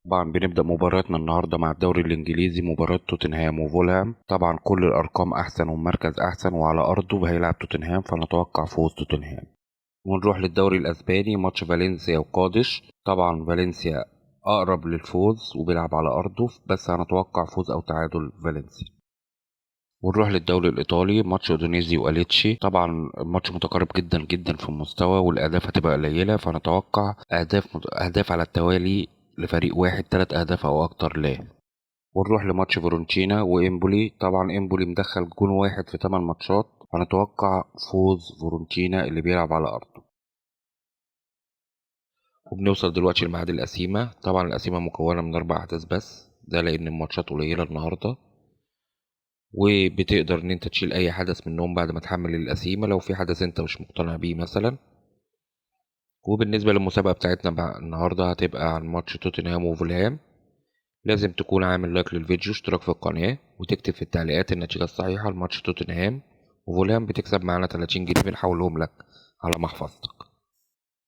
طبعا بنبدأ مباراتنا النهاردة مع الدوري الإنجليزي، مباراة توتنهام وفولهام. طبعا كل الأرقام أحسن والمركز أحسن، وعلى أرضه هيلعب توتنهام، فنتوقع فوز توتنهام. ونروح للدوري الأسباني، ماتش فالنسيا وقادش. طبعا فالنسيا أقرب للفوز وبيلعب على أرضه، بس هنتوقع فوز أو تعادل فالنسيا. ونروح للدوري الإيطالي، ماتش أودينيزي وأليتشي. طبعا الماتش متقارب جدا جدا في المستوى، والأهداف هتبقى قليلة، فنتوقع أهداف على التوالي لفريق واحد، 3 أهداف أو أكتر له. ونروح لماتش فيورنتينا وإمبولي. طبعا إمبولي مدخل جون واحد في 8 ماتشات، هنتوقع فوز فيورنتينا اللي بيلعب على أرضه. وبنوصل دلوقتي لميعاد القسيمة. طبعا القسيمة مكونة من 4 أحداث بس، ده لأن الماتشات قليلة النهاردة، وبتقدر ان انت تشيل اي حدث منهم بعد ما تحمل القسيمة لو في حدث انت مش مقتنع بيه مثلا. وبالنسبة للمسابقة بتاعتنا بقى النهاردة هتبقى عن ماتش توتنهام وفولهام. لازم تكون عامل لايك للفيديو، اشتراك في القناة، وتكتب في التعليقات النتيجة الصحيحة لماتش توتنهام وفولهام. بتكسب معانا 30 جنيه بنحولهم لك على محفظتك.